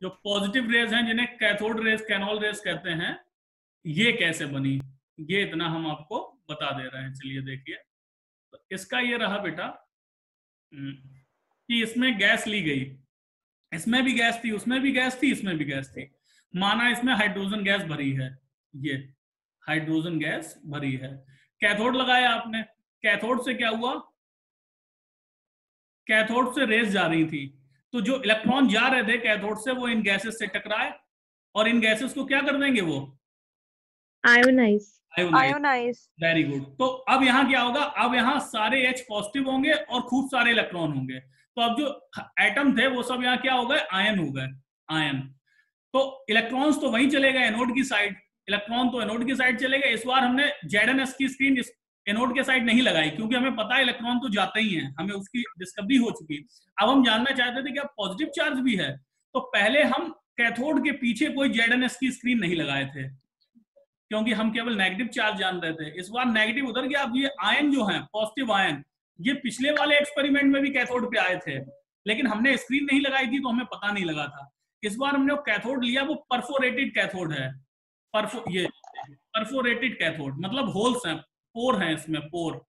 जो positive raise हैं जिन्हें कैथोड रेज, कैनोल रेज कहते हैं, ये कैसे बनी, ये इतना हम आपको बता दे रहे हैं। चलिए देखिए, तो इसका ये रहा बेटा कि इसमें गैस ली गई, इसमें भी गैस थी, उसमें भी गैस थी, इसमें भी गैस थी। माना इसमें हाइड्रोजन गैस भरी है, ये हाइड्रोजन गैस भरी है। कैथोड लगाया आपने, कैथोड से क्या हुआ, कैथोड से रेस जा रही थी, तो जो इलेक्ट्रॉन जा रहे थे कैथोड से वो इन गैसेस से टकराए और इन गैसेस को क्या कर देंगे, वो आयोनाइज। Very good. तो अब यहाँ क्या होगा, अब यहाँ सारे H पॉजिटिव होंगे और खूब सारे इलेक्ट्रॉन होंगे। तो अब जो एटम थे वो सब यहाँ क्या हो गए, आयन हो गए, आयन। तो इलेक्ट्रॉन्स तो वहीं चले गए एनोड की साइड, इलेक्ट्रॉन तो एनोड की साइड चले गए। इस बार हमने ZnS की स्क्रीन एनोड के साइड नहीं लगाई, क्योंकि हमें पता है इलेक्ट्रॉन तो जाते ही हैं, हमें उसकी डिस्कवरी हो चुकी। अब हम जानना चाहते थे कि अब पॉजिटिव चार्ज भी है, तो पहले हम कैथोड के पीछे कोई ZnS की स्क्रीन नहीं लगाए थे, क्योंकि हम केवल नेगेटिव चार्ज जान रहे थे। इस बार नेगेटिव उधर गया। अब ये आयन जो है, पॉजिटिव आयन, ये पिछले वाले एक्सपेरिमेंट में भी कैथोड पे आए थे, लेकिन हमने स्क्रीन नहीं लगाई थी तो हमें पता नहीं लगा था। इस बार हमने वो कैथोड लिया, वो परफोरेटेड कैथोड है। ये परफोरेटेड कैथोड मतलब होल्स हैं, पोर हैं इसमें, पोर,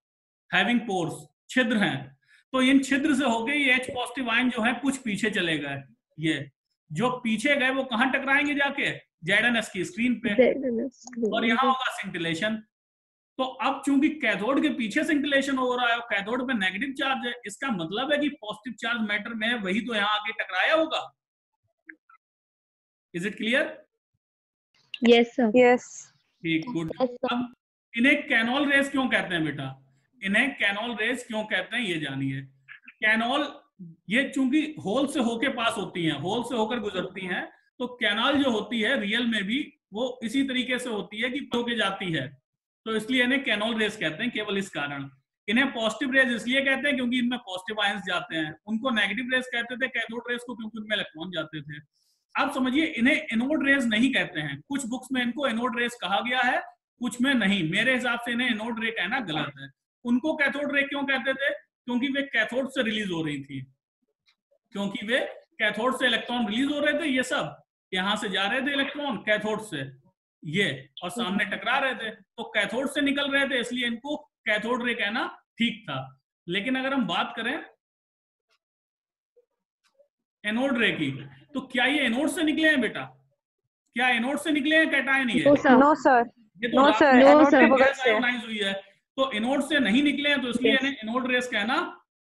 हैविंग पोर्स, छिद्र हैं। तो इन छिद्र से होके ये H पॉजिटिव आयन जो है कुछ पीछे चले गए। ये जो पीछे गए वो कहां टकराएंगे जाके, ZnS की स्क्रीन पे, और यहाँ होगा सिंटिलेशन। तो अब चूंकि कैथोड के पीछे सिंटिलेशन हो रहा है और कैथोड पे नेगेटिव चार्ज है, इसका मतलब है कि पॉजिटिव चार्ज मैटर में है, वही तो यहाँ आके टकराया होगा। Is it clear? Yes sir. Yes. ठीक, गुड। अब इन्हें कैनोल रेस क्यों कहते हैं बेटा, इन्हें कैनोल रेस क्यों कहते हैं ये जानिए। कैनोल, ये चूंकि होल से होके पास होती हैं, होल से होकर गुजरती हैं, तो कैनाल जो होती है रियल में भी वो इसी तरीके से होती है कि होके जाती है, तो इसलिए इन्हें कैनोल रेस कहते हैं, केवल इस कारण। इन्हें पॉजिटिव रेस इसलिए कहते हैं क्योंकि इनमें पॉजिटिव आयंस जाते हैं। उनको नेगेटिव रेस कहते थे, कैथोड रेस को, क्योंकि उनमें इलेक्ट्रॉन जाते थे। अब समझिए, इन्हें एनोड रेस नहीं कहते हैं। कुछ बुक्स में इनको एनोड रेस कहा गया है, कुछ में नहीं। मेरे हिसाब से इन्हें एनोड रे कहना गलत है। उनको कैथोड रे क्यों कहते थे, क्योंकि वे कैथोड से रिलीज हो रही थी, क्योंकि वे कैथोड से इलेक्ट्रॉन रिलीज हो रहे थे। ये सब यहां से जा रहे थे इलेक्ट्रॉन कैथोड से, ये, और सामने टकरा रहे थे, तो कैथोड से निकल रहे थे, इसलिए इनको कैथोड रे कहना ठीक था। लेकिन अगर हम बात करें एनोड रे की, तो क्या ये एनोड से निकले हैं बेटा, क्या एनोड से निकले हैं, कैटायन ही है? नो सर, ये तो नो सर, एनोड से गैस आयोनाइज हुई है, तो एनोड से नहीं निकले हैं, तो इसलिए इन्हें एनोड रेस कहना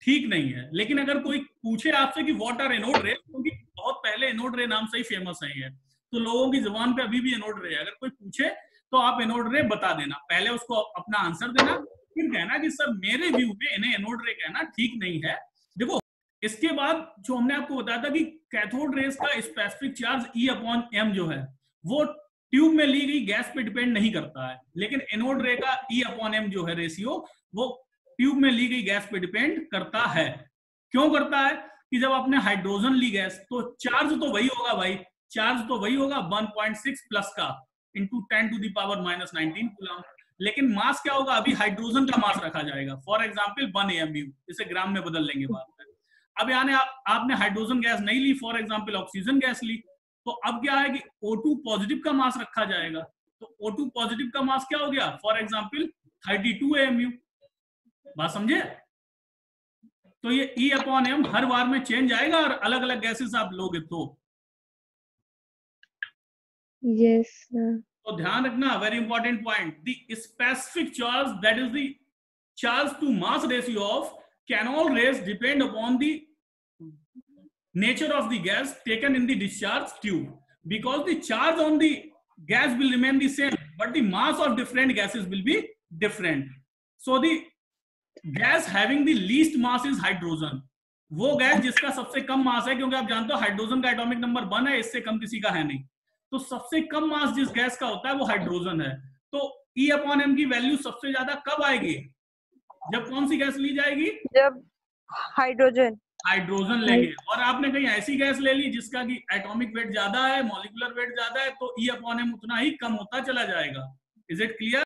ठीक नहीं है। लेकिन अगर कोई पूछे आपसे कि व्हाट आर एनोड रे, क्योंकि बहुत पहले एनोड रे नाम से ही फेमस है ये, तो लोगों की जुबान पे अभी भी एनोड रे है। अगर कोई पूछे तो आप एनोड रे बता देना, पहले उसको अपना आंसर देना, फिर कहना कि सर मेरे व्यू में इन्हें एनोड रे कहना ठीक नहीं है। देखो, इसके बाद जो हमने आपको बताया था कि कैथोड रेस का स्पेसिफिक चार्ज E/m जो है वो ट्यूब में ली गई गैस पे डिपेंड नहीं करता है, लेकिन एनोड रे का E/m जो है रेशियो, वो ट्यूब में ली गई गैस पे डिपेंड करता है। क्यों करता है कि जब आपने हाइड्रोजन ली गैस, तो चार्ज तो वही होगा भाई, चार्ज तो वही होगा 1.6 प्लस का इंटू 10⁻⁻19 कूलम, लेकिन मास क्या होगा, अभी हाइड्रोजन का मास रखा जाएगा, फॉर एग्जाम्पल 1 AMU, इसे ग्राम में बदल लेंगे बाद में। अब यानी आपने हाइड्रोजन गैस नहीं ली, फॉर एग्जाम्पल ऑक्सीजन गैस ली, तो अब क्या है कि O2 पॉजिटिव का मास रखा जाएगा, तो O2 पॉजिटिव का मास क्या हो गया, फॉर एग्जाम्पल 32 AMU। बात समझे? तो ये E/m हर बार में चेंज आएगा और अलग अलग गैसेस आप लोगे तो। Yes sir. तो ध्यान रखना, very important point, the specific charge, that is the charge to mass ratio of canal rays depend upon the nature of the gas taken in the discharge tube, because the charge on the gas will remain the same but the mass of different gases will be different. So the gas having the least mass is hydrogen, वो gas जिसका सबसे कम मास है, क्योंकि आप जानते हो hydrogen का atomic number 1 है, इससे कम किसी का है नहीं, तो सबसे कम मास जिस गैस का होता है वो हाइड्रोजन है। तो E/m की वैल्यू सबसे ज्यादा कब आएगी, जब कौन सी गैस ली जाएगी, जब हाइड्रोजन लेंगे। और आपने कहीं ऐसी गैस ले ली जिसका कि एटॉमिक वेट ज्यादा है, मॉलिक्यूलर वेट ज्यादा है, तो E/m उतना ही कम होता चला जाएगा। Is it clear?